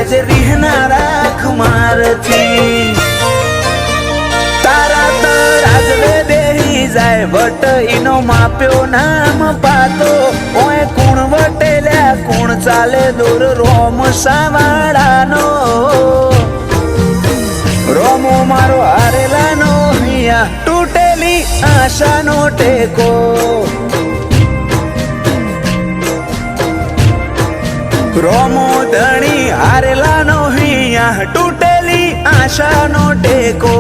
આજે રીહના રાખ મારથી તારા તર આજવે બેહી જાય વટ ઈનો માપ્યો નામ પાતો ઓય કુણ વટેલ્યા કુણ ચાલે દોર રોમ સાવાડાનો રોમો મારો હારેલાનો હિયા તૂટેલી આશાનો ટેકો રોમો ધણી હારેલાનો હિયા તૂટેલી આશાનો ટેકો